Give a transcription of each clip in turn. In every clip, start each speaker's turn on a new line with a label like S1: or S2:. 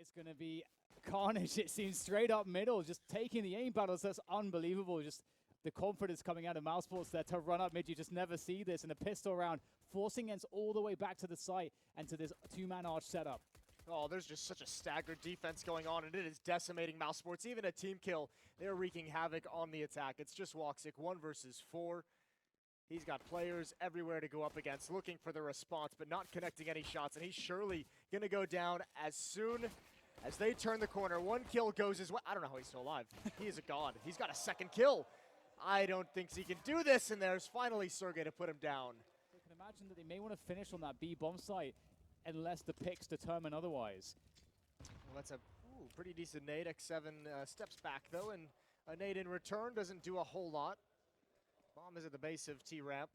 S1: It's going to be carnage, it seems, straight up middle, just taking the aim battles. That's unbelievable. Just the confidence coming out of Mousesports there to run up mid. You just never see this. And a pistol round, forcing Ents all the way back to the site and to this two-man arch setup.
S2: Oh, there's just such a staggered defense going on, and it is decimating Mousesports. Even a team kill, they're wreaking havoc on the attack. It's just Woxic, 1 versus 4. He's got players everywhere to go up against, looking for the response, but not connecting any shots, and he's surely going to go down as soon as they turn the corner. 1 kill goes his way. I don't know how he's still alive. He is a god. He's got a 2nd kill. I don't think he can do this, and there's finally Sergey to put him down.
S1: I can imagine that they may want to finish on that B bomb site unless the picks determine otherwise.
S2: Well, that's a pretty decent nade. X7 steps back, though, and a nade in return doesn't do a whole lot. Bomb is at the base of T-ramp.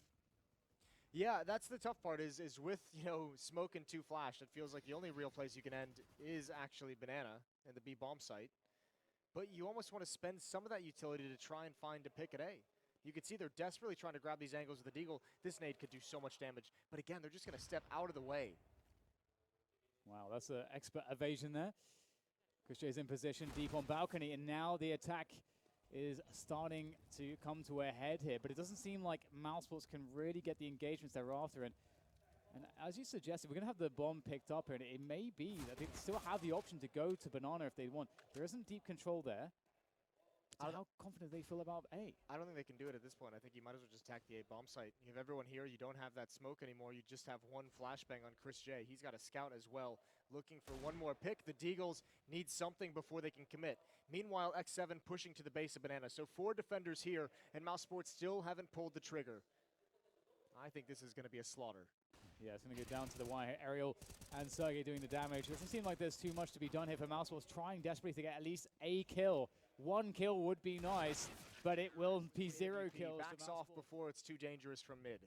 S2: Yeah, that's the tough part is with, you know, smoke and 2 flash, it feels like the only real place you can end is actually Banana and the B bomb site. But you almost want to spend some of that utility to try and find a pick at A. You can see they're desperately trying to grab these angles with the Deagle. This nade could do so much damage. But again, they're just going to step out of the way.
S1: Wow, that's an expert evasion there. Christian's in position deep on balcony, and now the attack is starting to come to a head here, but it doesn't seem like Mousesports can really get the engagements they're after. And as you suggested, we're going to have the bomb picked up here, and it may be that they still have the option to go to Banana if they want. There isn't deep control there. So how confident do they feel about A?
S2: I don't think they can do it at this point. I think you might as well just attack the A bomb site. You have everyone here. You don't have that smoke anymore. You just have 1 flashbang on Chris J. He's got a scout as well, looking for 1 more pick. The Deagles need something before they can commit. Meanwhile, X7 pushing to the base of Banana. So 4 defenders here, and Mousesports still haven't pulled the trigger. I think this is going to be a slaughter.
S1: Yeah, it's going to go down to the wire. Ariel and Sergey doing the damage. Doesn't seem like there's too much to be done here for Mousesports, trying desperately to get at least a kill. 1 kill would be nice, but it will be 0 kills.
S2: Backs off before it's too dangerous from mid.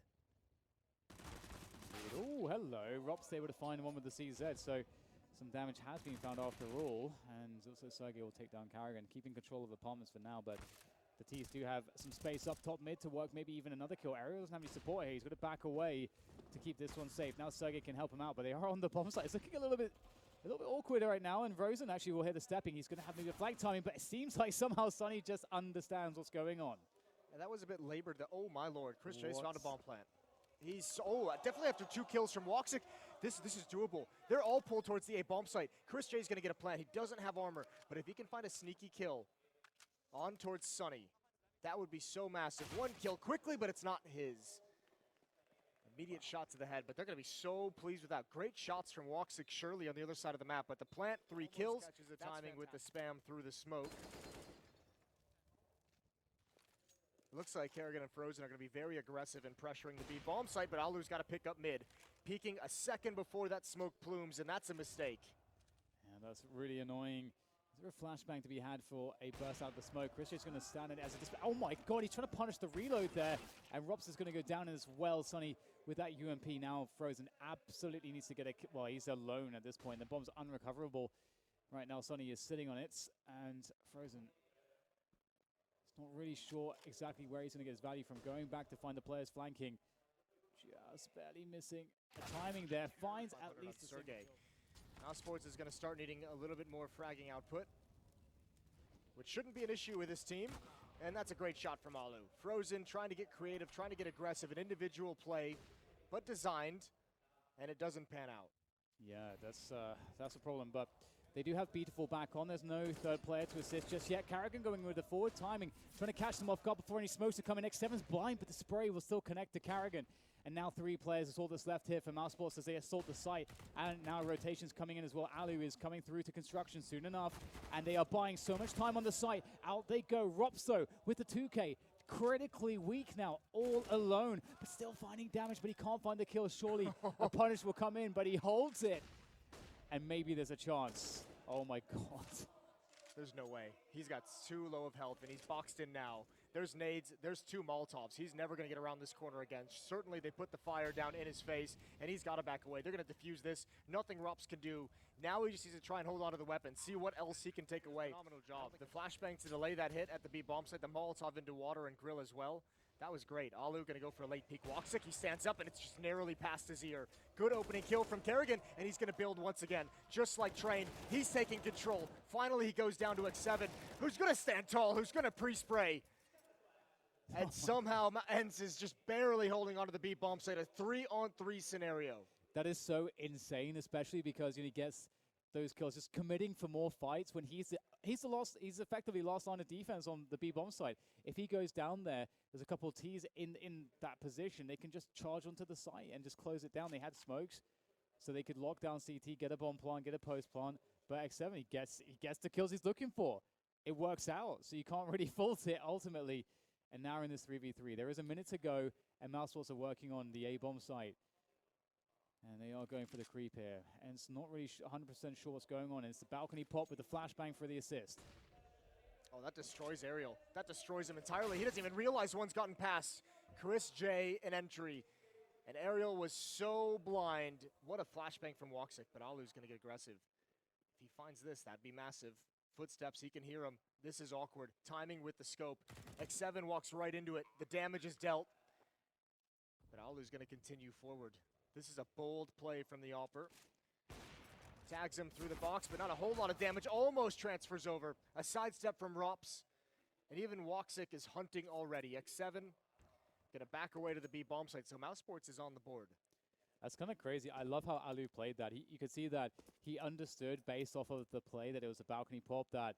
S1: Oh, hello. Rob's able to find one with the CZ, so some damage has been found after all. And also Sergey will take down Carrigan, keeping control of apartments for now, but the T's do have some space up top mid to work maybe even another kill. Ariel doesn't have any support here. He's got to back away to keep this one safe. Now Sergey can help him out, but they are on the bomb site. It's looking a little bit awkward right now, and Rosen actually will hear the stepping. He's going to have maybe a flag timing, but it seems like somehow Sonny just understands what's going on.
S2: And that was a bit labored. Oh, my lord. Chris J's found a bomb plant. He's, definitely after 2 kills from Woxic. This is doable. They're all pulled towards the A bomb site. Chris J's going to get a plant. He doesn't have armor, but if he can find a sneaky kill on towards Sonny, that would be so massive. 1 kill quickly, but it's not his. Immediate shot to the head, but they're going to be so pleased with that. Great shots from Woxic surely on the other side of the map, but the plant, 3 kills. Catches the timing with the spam through the smoke. Looks like Kerrigan and Frozen are going to be very aggressive in pressuring the B bomb site, but Alu's got to pick up mid. Peeking a second before that smoke plumes, and that's a mistake.
S1: Yeah, that's really annoying. Is there a flashbang to be had for a burst out of the smoke? Christian's going to stand in as a display. Oh my god, he's trying to punish the reload there. And Rops is going to go down as well. Sonny with that UMP now. Frozen absolutely needs to get a kill. Well, he's alone at this point. The bomb's unrecoverable. Right now, Sonny is sitting on it. And Frozen is not really sure exactly where he's going to get his value from. Going back to find the players flanking. Just barely missing the timing there. Finds at least a
S2: Sergey. Mousesports is going to start needing a little bit more fragging output, which shouldn't be an issue with this team. And that's a great shot from Alu. Frozen trying to get creative, trying to get aggressive, an individual play, but designed, and it doesn't pan out.
S1: Yeah, that's a problem, but they do have Beautiful back on. There's no third player to assist just yet. Carrigan going with the forward timing, trying to catch them off guard before any smokes are coming. X7's blind, but the spray will still connect to Carrigan. And now 3 players is all that's left here for Mousesports as they assault the site. And now rotations coming in as well. Alu is coming through to construction soon enough. And they are buying so much time on the site. Out they go. Ropso with the 2K. Critically weak now, all alone. But still finding damage, but he can't find the kill. Surely a punish will come in, but he holds it. And maybe there's a chance. Oh my god.
S2: There's no way. He's got too low of health, and he's boxed in now. There's nades, there's 2 Molotovs. He's never going to get around this corner again. Certainly they put the fire down in his face, and he's got to back away. They're going to defuse this. Nothing Rops can do. Now he just needs to try and hold on to the weapon, see what else he can take away. Phenomenal job. The flashbang to delay that hit at the B bomb site, the Molotov into water and grill as well. That was great. Alu gonna go for a late peek. Woxic, he stands up and it's just narrowly past his ear. Good opening kill from Kerrigan, and he's gonna build once again. Just like Train, he's taking control. Finally, he goes down to X7. Who's gonna stand tall? Who's gonna pre-spray? And somehow Enz is just barely holding onto the B bomb site. A 3-on-3 scenario.
S1: That is so insane, especially because he gets those kills, just committing for more fights when he's effectively lost line of defense on the B bomb side. If he goes down there, there's a couple of T's in that position. They can just charge onto the site and just close it down. They had smokes, so they could lock down CT, get a bomb plant, get a post plant. But X7, he gets the kills he's looking for. It works out, so you can't really fault it ultimately. And now we're in this 3v3. There is a minute to go, and Mousesports are working on the A bomb site. And they are going for the creep here. And it's not really 100% sure what's going on. And it's the balcony pop with the flashbang for the assist.
S2: Oh, that destroys Aerial. That destroys him entirely. He doesn't even realize one's gotten past Chris J an entry. And Aerial was so blind. What a flashbang from Woxic, but Alu's going to get aggressive. If he finds this, that'd be massive. Footsteps, he can hear him. This is awkward. Timing with the scope. X7 walks right into it. The damage is dealt. But Alu's going to continue forward. This is a bold play from the Opper. Tags him through the box, but not a whole lot of damage. Almost transfers over. A sidestep from Rops. And even Woxic is hunting already. X7 gonna back away to the B bomb site, so Mousesports is on the board.
S1: That's kind of crazy. I love how Alu played that. You could see that he understood based off of the play that it was a balcony pop, that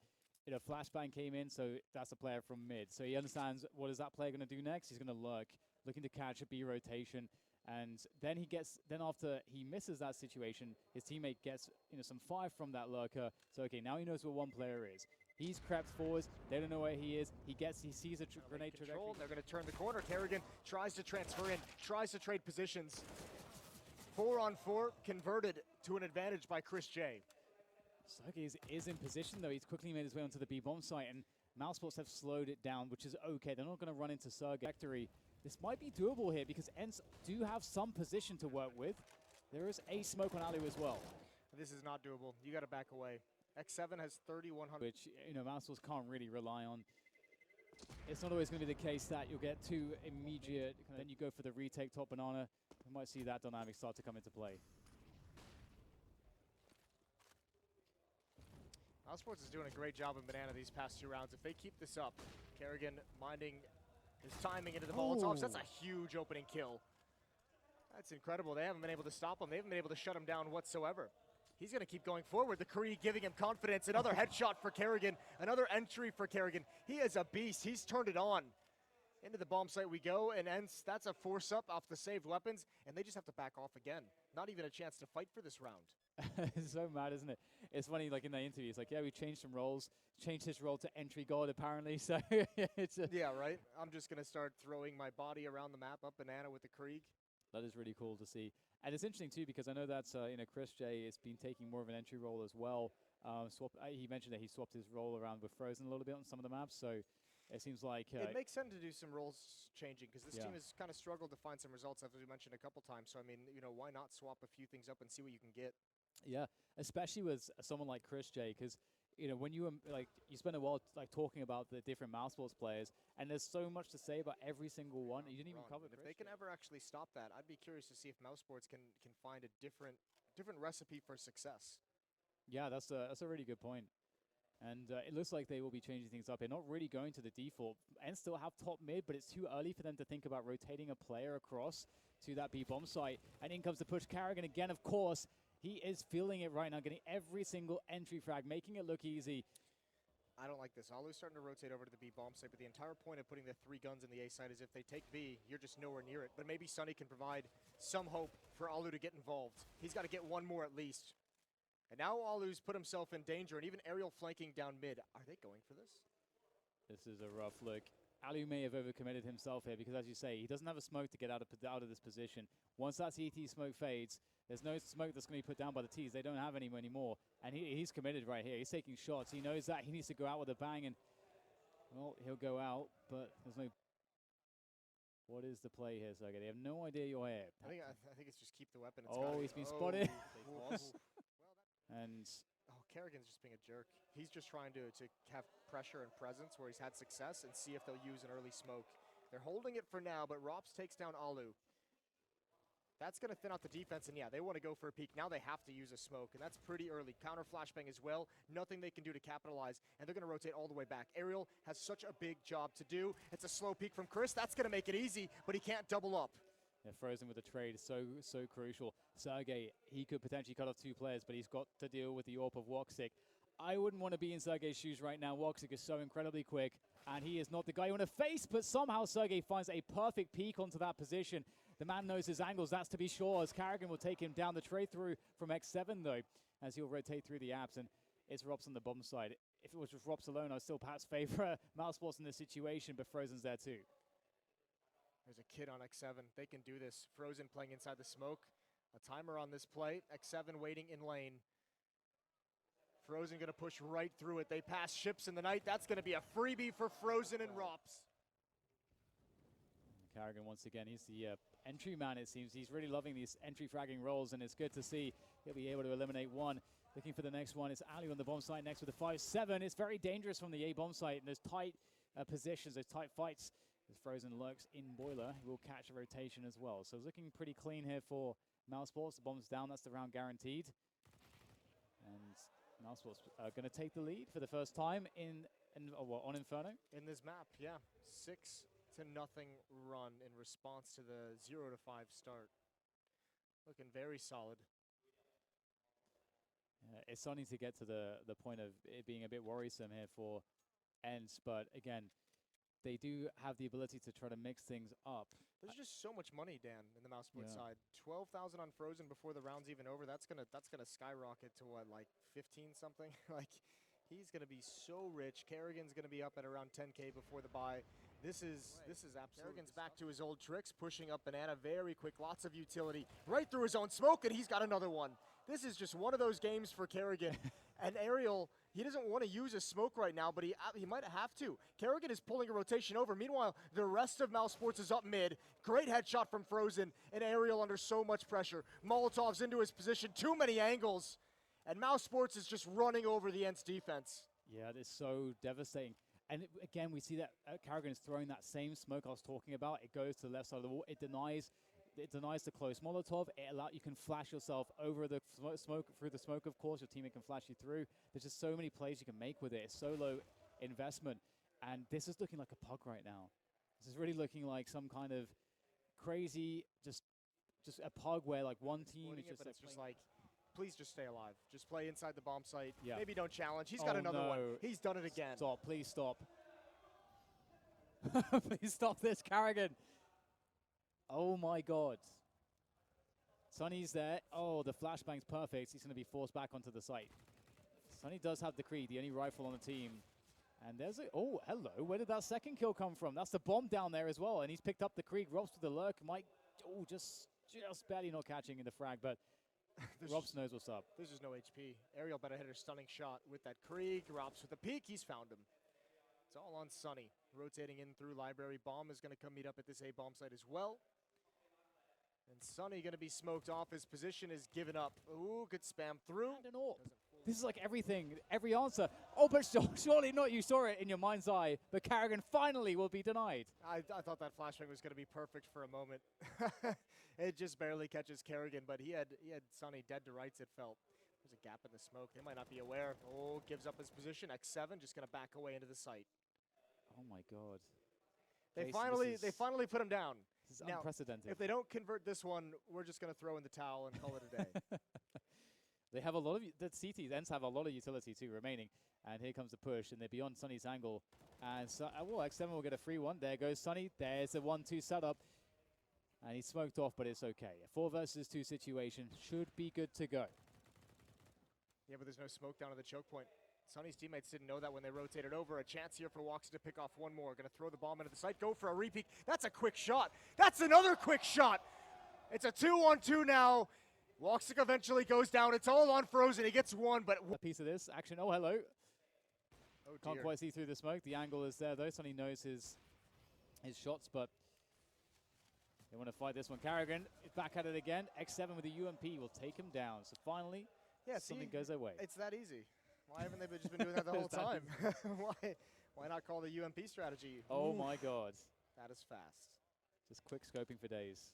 S1: flashbang came in, so that's a player from mid. So he understands what is that player going to do next. He's going to lurk, looking to catch a B rotation. And then after he misses that situation, his teammate gets some fire from that lurker. So okay, now he knows where one player is. He's crept forwards. They don't know where he is. He sees a grenade trajectory.
S2: They're going to turn the corner. Kerrigan tries to transfer in, tries to trade positions. 4-on-4 converted to an advantage by Chris J.
S1: Sergey is in position though. He's quickly made his way onto the B bomb site, and Mousesports have slowed it down, which is okay. They're not going to run into Sergey. Victory. This might be doable here because Ents do have some position to work with. There is a smoke on Alu as well.
S2: This is not doable. You got to back away. X7 has 3,100.
S1: Which, Mousesports can't really rely on. It's not always going to be the case that you'll get two immediate, then you go for the retake top banana. You might see that dynamic start to come into play.
S2: Mousesports is doing a great job in banana these past 2 rounds. If they keep this up, Kerrigan minding his timing into the Molotovs. That's a huge opening kill. That's incredible. They haven't been able to stop him. They haven't been able to shut him down whatsoever. He's going to keep going forward. The Kree giving him confidence. Another headshot for Kerrigan. Another entry for Kerrigan. He is a beast. He's turned it on. Into the bomb site we go, and Ents, that's a force up off the saved weapons, and they just have to back off again. Not even a chance to fight for this round.
S1: It's so mad, isn't it? It's funny, like in the interview, it's like, yeah, we changed some roles. Changed his role to entry god, apparently. So it's
S2: yeah, right? I'm just going to start throwing my body around the map up banana with the Krieg.
S1: That is really cool to see. And it's interesting, too, because I know that, Chris J has been taking more of an entry role as well. He mentioned that he swapped his role around with Frozen a little bit on some of the maps, so it seems like...
S2: it makes sense to do some roles changing, because this team has kind of struggled to find some results, as we mentioned a couple times. So, I mean, why not swap a few things up and see what you can get?
S1: Yeah, especially with someone like Chris J, because when you you spend a while talking about the different Mousesports players, and there's so much to say about every single one. You didn't even cover.
S2: If they can ever actually stop that, I'd be curious to see if Mousesports can find a different recipe for success.
S1: Yeah, that's a really good point. And it looks like they will be changing things up. They're not really going to the default and still have top mid, but it's too early for them to think about rotating a player across to that B bomb site. And in comes the push. Kerrigan again, of course. He is feeling it right now, getting every single entry frag, making it look easy.
S2: I don't like this. Alu's starting to rotate over to the B bomb site, but the entire point of putting the 3 guns in the A site is if they take B, you're just nowhere near it. But maybe Sunny can provide some hope for Alu to get involved. He's got to get one more at least. And now Alu's put himself in danger, and even Aerial flanking down mid. Are they going for this?
S1: This is a rough look. Alu may have overcommitted himself here because, as you say, he doesn't have a smoke to get out of this position. Once that CT smoke fades, there's no smoke that's going to be put down by the Ts. They don't have any anymore. And he's committed right here. He's taking shots. He knows that he needs to go out with a bang, and, well, he'll go out, but there's no... What is the play here, Sergey? They have no idea you're here.
S2: I think it's just keep the weapon.
S1: He's been spotted. And...
S2: Kerrigan's just being a jerk. He's just trying to have pressure and presence where he's had success and see if they'll use an early smoke. They're holding it for now, but Rops takes down Alu. That's going to thin out the defense, and yeah, they want to go for a peek. Now they have to use a smoke, and that's pretty early. Counter flashbang as well. Nothing they can do to capitalize, and they're going to rotate all the way back. Aerial has such a big job to do. It's a slow peek from Chris. That's going to make it easy, but he can't double up.
S1: Yeah, Frozen with the trade is so crucial. Sergey, he could potentially cut off 2 players, but he's got to deal with the AWP of Woxic. I wouldn't want to be in Sergey's shoes right now. Woxic is so incredibly quick, and he is not the guy you want to face, but somehow Sergey finds a perfect peek onto that position. The man knows his angles, that's to be sure, as Carrigan will take him down the trade through from X7, though, as he'll rotate through the apps, and it's Rops on the bomb side. If it was just Rops alone, I'd still perhaps favor Mousesports in this situation, but Frozen's there too.
S2: There's a kid on X7. They can do this. Frozen playing inside the smoke. A timer on this play. X7 waiting in lane. Frozen going to push right through it. They pass ships in the night. That's going to be a freebie for Frozen and Rops.
S1: Carrigan, once again, he's the entry man, it seems. He's really loving these entry fragging roles, and it's good to see he'll be able to eliminate one. Looking for the next one. It's Ali on the bomb site next with the 5-7. It's very dangerous from the A bomb site, and there's tight positions, those tight fights. As Frozen lurks in Boiler, he will catch a rotation as well. So it's looking pretty clean here for Mousesports. The bomb's down, that's the round guaranteed. And Mousesports are going to take the lead for the first time on Inferno.
S2: In this map, yeah. 6-0 run in response to the 0-5 start. Looking very solid.
S1: It's starting to get to the point of it being a bit worrisome here for ENCE, but again, they do have the ability to try to mix things up.
S2: There's just so much money, Dan, in the Mousesports side. 12,000 on Frozen before the round's even over. That's gonna skyrocket to what, like 15 something? Like, he's gonna be so rich. Kerrigan's gonna be up at around 10K before the buy. This is absolutely. Kerrigan's back to his old tricks, pushing up Banana very quick. Lots of utility right through his own smoke, and he's got another one. This is just one of those games for Kerrigan. And Ariel, he doesn't want to use a smoke right now, but he might have to. Kerrigan is pulling a rotation over. Meanwhile, the rest of Mousesports is up mid. Great headshot from Frozen, and Ariel under so much pressure. Molotov's into his position, too many angles. And Mousesports is just running over the ENCE defense.
S1: Yeah, it's so devastating. And again, we see that Kerrigan is throwing that same smoke I was talking about. It goes to the left side of the wall. It denies the close Molotov. You can flash yourself over the smoke, through the smoke, of course. Your teammate can flash you through. There's just so many plays you can make with it. It's so low investment. And this is looking like a pug right now. This is really looking like some kind of crazy, just a pug where like one team is just,
S2: it's just like, please just stay alive. Just play inside the bomb site.
S1: Yeah.
S2: Maybe don't challenge. He's got another one. He's done it again.
S1: Stop, please stop. Please stop this, Kerrigan. Oh my God. Sunny's there. Oh, the flashbang's perfect. He's going to be forced back onto the site. Sunny does have the Creed, the only rifle on the team. And there's oh, hello. Where did that second kill come from? That's the bomb down there as well. And he's picked up the Krieg. Rops with the lurk. Might, just barely not catching in the frag, but Rops knows what's up.
S2: There's just no HP. Ariel better hit a stunning shot with that Krieg. Rops with the peek. He's found him. It's all on Sunny. Rotating in through library. Bomb is going to come meet up at this A bomb site as well. And Sunny going to be smoked off. His position is given up. Ooh, good spam through.
S1: And an AWP. This is like everything, every answer. Oh, but surely not. You saw it in your mind's eye. But Kerrigan finally will be denied.
S2: I thought that flashbang was going to be perfect for a moment. It just barely catches Kerrigan, but he had Sunny dead to rights, it felt. There's a gap in the smoke. They might not be aware. Oh, gives up his position. X7 just going to back away into the site.
S1: Oh my God.
S2: They finally put him down.
S1: This is unprecedented.
S2: If they don't convert this one, we're just going to throw in the towel and call it a day.
S1: They have a lot of, the CTs, ENCE have a lot of utility too remaining. And here comes the push, and they're beyond Sunny's angle. And so, X7 will get a free one. There goes Sunny. There's a 1-2 setup. And he's smoked off, but it's okay. A 4 versus 2 situation should be good to go.
S2: Yeah, but there's no smoke down at the choke point. Sunny's teammates didn't know that when they rotated over. A chance here for Woxy to pick off one more. Going to throw the bomb into the site. Go for a repeat. That's a quick shot. That's another quick shot. It's a 2-on-2 now. Woxic eventually goes down. It's all on Frozen. He gets one, but
S1: a piece of this action. Oh, hello.
S2: Oh,
S1: can't quite see through the smoke. The angle is there though. Sunny knows his shots, but they want to fight this one. Kerrigan is back at it again. X7 with the UMP will take him down. So finally, something goes their way.
S2: It's that easy. Why haven't they just been doing that the whole time? Why not call the UMP strategy?
S1: Oh my God.
S2: That is fast.
S1: Just quick scoping for days.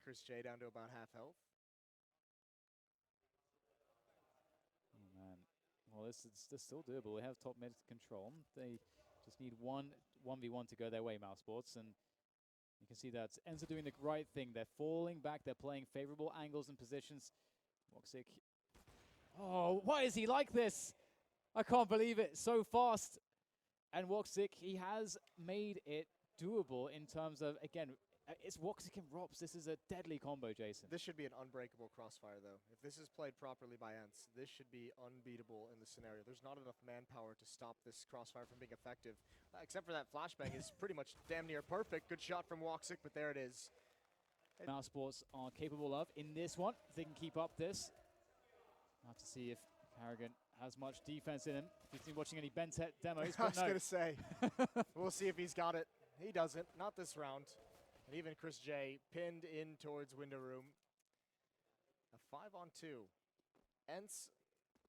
S2: Chris J down to about half health.
S1: Oh, man. Well, this is still doable. They have top mid control. They just need 1v1 to go their way, Mouse Sports, and you can see that ends up doing the right thing. They're falling back. They're playing favorable angles and positions. Woxic. Oh, why is he like this? I can't believe it. So fast. And Woxic, he has made it doable in terms of, again, it's Woxic and Rops. This is a deadly combo, Jason.
S2: This should be an unbreakable crossfire, though. If this is played properly by Ents, this should be unbeatable in the scenario. There's not enough manpower to stop this crossfire from being effective, except for that flashbang is pretty much damn near perfect. Good shot from Woxic, but there it is.
S1: Mouse Sports are capable of in this one. If they can keep up this. I'll have to see if Carrigan has much defense in him. If he's been watching any Bentet demos,
S2: I was
S1: but no.
S2: going to say, we'll see if he's got it. He doesn't, not this round. And even Chris J pinned in towards window room. A 5-on-2. Ents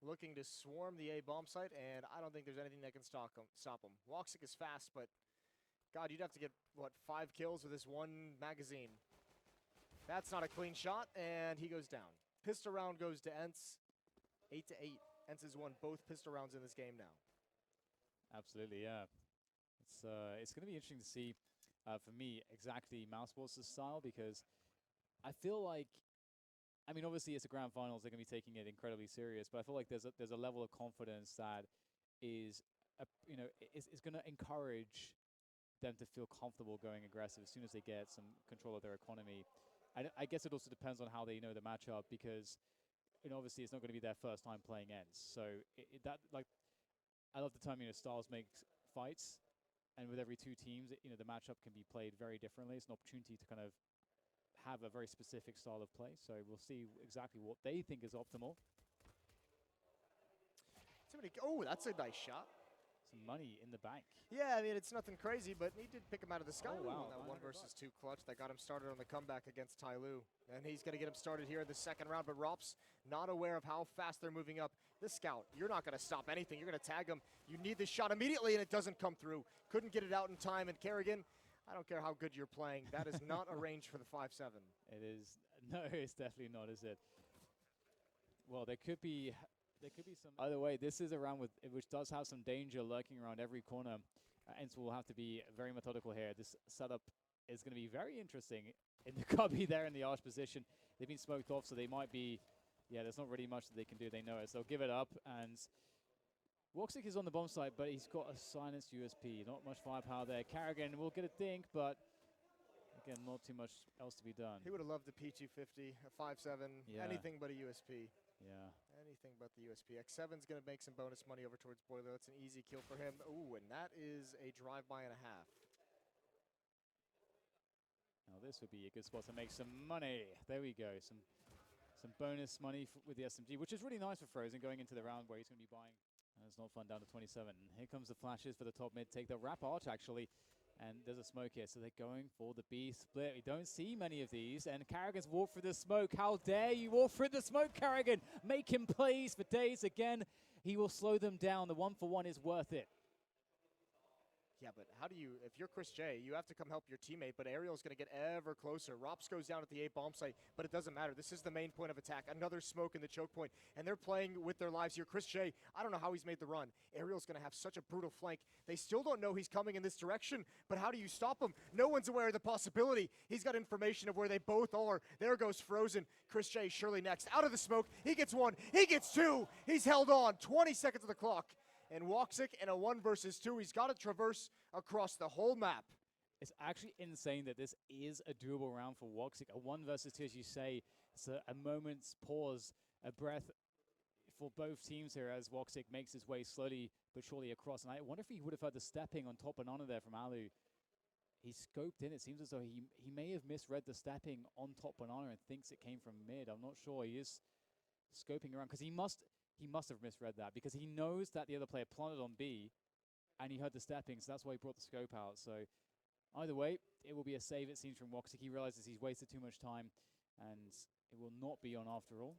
S2: looking to swarm the A bomb site, and I don't think there's anything that can stop him. Woxic is fast, but God, you'd have to get, what, 5 kills with this one magazine. That's not a clean shot, and he goes down. Pistol round goes to Ents. 8-8. Ents has won both pistol rounds in this game now.
S1: Absolutely, yeah. It's going to be interesting to see, for me, exactly Mouse Sports' style, because I feel like, I mean, obviously it's a grand finals, they're going to be taking it incredibly serious, but I feel like there's a level of confidence that is, is going to encourage them to feel comfortable going aggressive as soon as they get some control of their economy. And I guess it also depends on how they know the matchup, because obviously it's not going to be their first time playing Ents. So I love the time styles make fights, and with every 2 teams, the matchup can be played very differently. It's an opportunity to kind of have a very specific style of play. So we'll see exactly what they think is optimal.
S2: Oh, that's a nice shot.
S1: Some money in the bank.
S2: Yeah, I mean, it's nothing crazy, but he did pick him out of the sky.
S1: Oh, wow.
S2: That 1 versus 2 clutch that got him started on the comeback against Tai Lu. And he's going to get him started here in the second round, but Rops not aware of how fast they're moving up. This scout, you're not going to stop anything. You're going to tag him. You need this shot immediately, and it doesn't come through. Couldn't get it out in time, and Kerrigan, I don't care how good you're playing. That is not a range for the 5-7.
S1: It is. No, it's definitely not, is it? Well, there could be some. Either way, this is a round which does have some danger lurking around every corner. Ents will have to be very methodical here. This setup is going to be very interesting. In the cubby there in the arch position, they've been smoked off, so they might be. Yeah, there's not really much that they can do. They know it, so they'll give it up. And Woxic is on the bomb site, but he's got a silenced USP. Not much firepower there. Carrigan will get a dink, but again, not too much else to be done.
S2: He would have loved a P250, a 5-7, anything but a USP.
S1: Yeah.
S2: Anything but the USP. X7's going to make some bonus money over towards Boiler. That's an easy kill for him. Ooh, and that is a drive-by and a half.
S1: Now this would be a good spot to make some money. There we go. Some bonus money with the SMG, which is really nice for Frozen going into the round where he's going to be buying. It's not fun down to 27. Here comes the flashes for the top mid. Take the wrap arch, actually. And there's a smoke here, so they're going for the B split. We don't see many of these, and Carrigan's walked through the smoke. How dare you walk through the smoke, Carrigan? Make him plays for days again. He will slow them down. The 1-for-1 is worth it.
S2: Yeah, but how do you, if you're Chris J, you have to come help your teammate, but Ariel's going to get ever closer. Rops goes down at the A bomb site, but it doesn't matter. This is the main point of attack. Another smoke in the choke point, and they're playing with their lives here. Chris J, I don't know how he's made the run. Ariel's going to have such a brutal flank. They still don't know he's coming in this direction, but how do you stop him? No one's aware of the possibility. He's got information of where they both are. There goes Frozen. Chris J surely next. Out of the smoke. He gets 1. He gets 2. He's held on. 20 seconds of the clock. And Woxic in a 1 versus 2. He's got to traverse across the whole map.
S1: It's actually insane that this is a doable round for Woxic. A 1 versus 2, as you say. It's a moment's pause, a breath for both teams here as Woxic makes his way slowly but surely across. And I wonder if he would have had the stepping on top and honor there from Alu. He scoped in. It seems as though he may have misread the stepping on top and honor and thinks it came from mid. I'm not sure. He is scoping around because he must have misread that, because he knows that the other player planted on B and he heard the stepping, so that's why he brought the scope out. So either way, it will be a save, it seems, from Woxic. He realizes he's wasted too much time and it will not be on after all.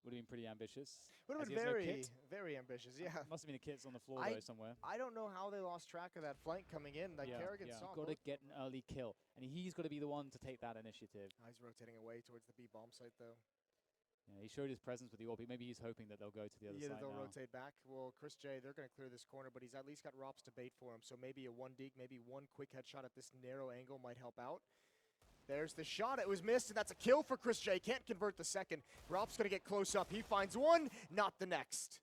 S1: Would have been pretty ambitious.
S2: Would have
S1: as
S2: been
S1: he has no
S2: very,
S1: kit.
S2: very ambitious, yeah.
S1: Must have been the kits on the floor though somewhere.
S2: I don't know how they lost track of that flank coming in. Like Kerrigan saw.
S1: Got to get an early kill, and he's got to be the one to take that initiative.
S2: He's rotating away towards the B bomb site though.
S1: Yeah, he showed his presence with the AWP. Maybe he's hoping that they'll go to the other side
S2: Yeah, they'll
S1: now.
S2: rotate back. Well, Chris J, they're going to clear this corner, but he's at least got Rops to bait for him. So maybe a one dig, maybe one quick headshot at this narrow angle might help out. There's the shot. It was missed, and that's a kill for Chris J. Can't convert the second. Rops going to get close up. He finds one, not the next.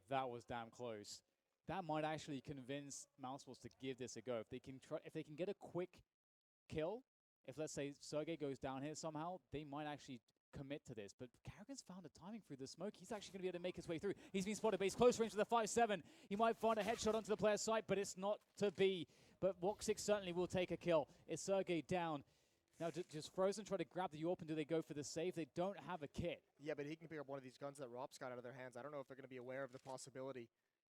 S1: That was damn close. That might actually convince Mousesports to give this a go. If they can get a quick kill, if let's say Sergey goes down here somehow, they might actually commit to this. But Kerrigan's found a timing through the smoke. He's actually going to be able to make his way through. He's been spotted, but he's close range to the 5-7. He might find a headshot onto the player's side, but it's not to be. But Woxic certainly will take a kill. It's Sergey down. Now, just Frozen try to grab the AWP, and do they go for the save? They don't have a kit.
S2: Yeah, but he can pick up one of these guns that Rops got out of their hands. I don't know if they're going to be aware of the possibility.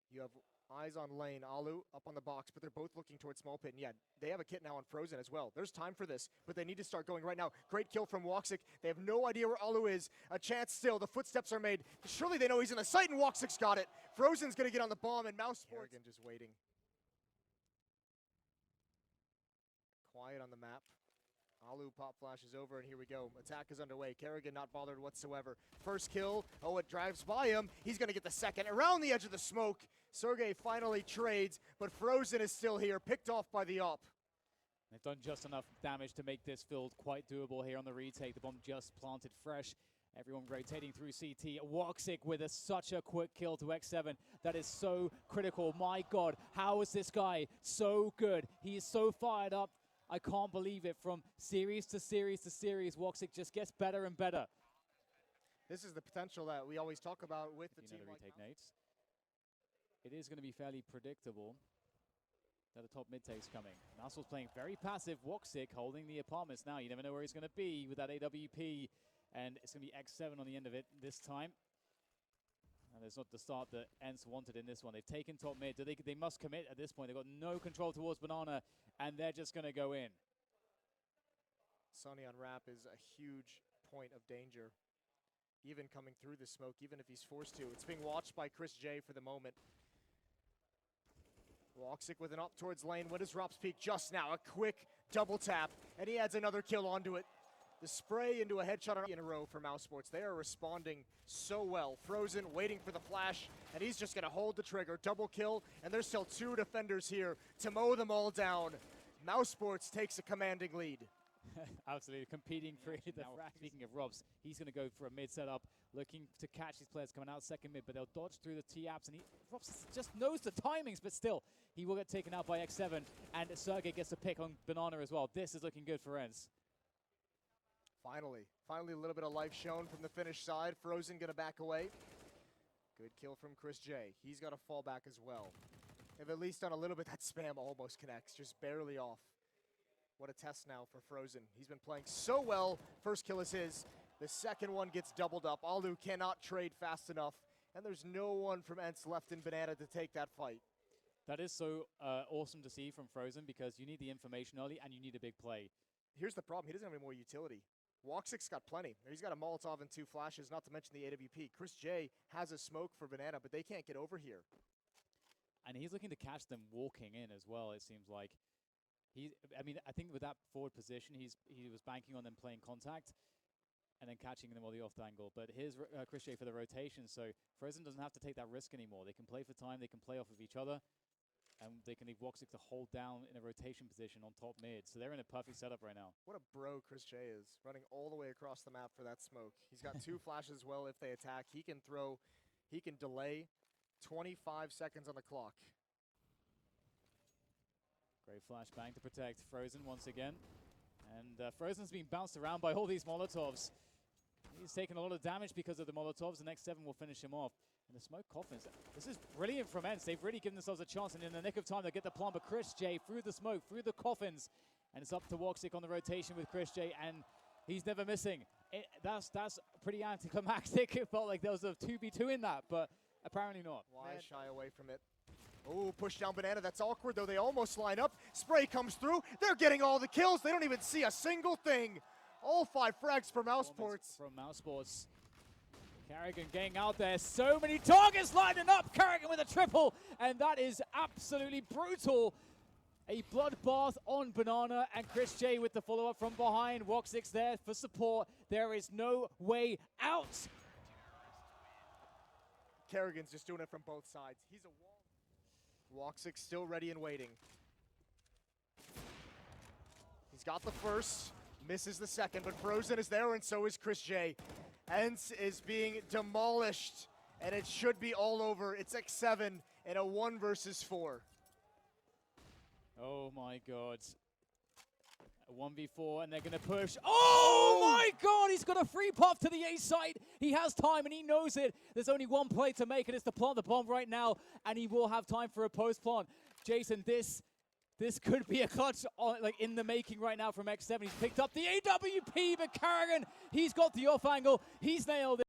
S2: You have eyes on lane, Alu up on the box, but they're both looking towards small pit. And yeah, they have a kit now on Frozen as well. There's time for this, but they need to start going right now. Great kill from Woxic. They have no idea where Alu is. A chance still. The footsteps are made. Surely they know he's in the site, and Woxic's got it. Frozen's going to get on the bomb, and Mousesports just waiting. Quiet on the map. Alu pop flashes over, and here we go. Attack is underway. Kerrigan not bothered whatsoever. First kill. Oh, it drives by him. He's going to get the second. Around the edge of the smoke. Sergey finally trades, but Frozen is still here, picked off by the op.
S1: They've done just enough damage to make this field quite doable here on the retake. The bomb just planted fresh. Everyone rotating through CT. Woxic with such a quick kill to X7. That is so critical. My God, how is this guy so good? He is so fired up. I can't believe it. From series to series to series, Woxic just gets better and better.
S2: This is the potential that we always talk about with the team.
S1: The retake nades. It is going to be fairly predictable that a top mid take's coming. Mousesports playing very passive. Woxic holding the apartments now. You never know where he's going to be with that AWP. And it's going to be X7 on the end of it this time. And it's not the start that ENCE wanted in this one. They've taken top mid. They must commit at this point. They've got no control towards Banana, and they're just going to go in.
S2: Sonny on ramp is a huge point of danger. Even coming through the smoke, even if he's forced to. It's being watched by Chris J for the moment. Woxic with an up towards lane. When does Rops peek? Just now. A quick double tap, and he adds another kill onto it. The spray into a headshot in a row for Mousesports. They are responding so well. Frozen waiting for the flash, and he's just going to hold the trigger. Double kill, and there's still two defenders here to mow them all down. Mousesports takes a commanding lead.
S1: Absolutely, competing for the frag. Speaking of Robs, he's going to go for a mid setup, looking to catch these players coming out second mid, but they'll dodge through the T-apps, and Robs just knows the timings, but still, he will get taken out by X7, and Sergey gets a pick on Banana as well. This is looking good for ENCE.
S2: Finally a little bit of life shown from the Finnish side. Frozen gonna back away. Good kill from Chris J. He's got to fall back as well. They've at least done a little bit. That spam almost connects, just barely off. What a test now for Frozen. He's been playing so well. First kill is his. The second one gets doubled up. Alu cannot trade fast enough. And there's no one from ENCE left in Banana to take that fight.
S1: That is so awesome to see from Frozen, because you need the information early and you need a big play.
S2: Here's the problem. He doesn't have any more utility. Woxic's got plenty. He's got a Molotov and 2 flashes, not to mention the AWP. Chris J has a smoke for Banana, but they can't get over here.
S1: And he's looking to catch them walking in as well, it seems like. I think with that forward position, he was banking on them playing contact and then catching them on the off angle. But here's Chris J for the rotation, so Frozen doesn't have to take that risk anymore. They can play for time, they can play off of each other, and they can leave Woxic to hold down in a rotation position on top mid. So they're in a perfect setup right now. What
S2: a bro Chris J is, running all the way across the map for that smoke. He's got 2 flashes as well if they attack. He can throw, he can delay 25 seconds on the clock.
S1: Great flashbang to protect Frozen once again. And Frozen's being bounced around by all these Molotovs. He's taken a lot of damage because of the Molotovs. The next 7 will finish him off. And the smoke coffins. This is brilliant from ENCE. They've really given themselves a chance, and in the nick of time, they'll get the plant. But Chris J through the smoke, through the coffins. And it's up to Woxic on the rotation with Chris J, and he's never missing. That's pretty anticlimactic. It felt like there was a 2v2 in that, but apparently not.
S2: Why shy away from it? Oh, push down Banana. That's awkward, though. They almost line up. Spray comes through. They're getting all the kills. They don't even see a single thing. All 5 frags for Mousesports.
S1: From Mousesports. Carrigan getting out there. So many targets lining up. Carrigan with a triple. And that is absolutely brutal. A bloodbath on Banana, and Chris J with the follow-up from behind. Woxic there for support. There is no way out.
S2: Kerrigan's just doing it from both sides. He's a wall. Woxic still ready and waiting. He's got the first, misses the second, but Frozen is there, and so is Chris J. Ents is being demolished, and it should be all over. It's X7 in a 1 versus 4.
S1: Oh my god. A 1v4, and they're going to push. Oh my god, he's got a free pop to the A site. He has time, and he knows it. There's only one play to make, and it's to plant the bomb right now, and he will have time for a post-plant. Jason, this could be a clutch like in the making right now from X7. He's picked up the AWP, but Carrigan, he's got the off angle. He's nailed it.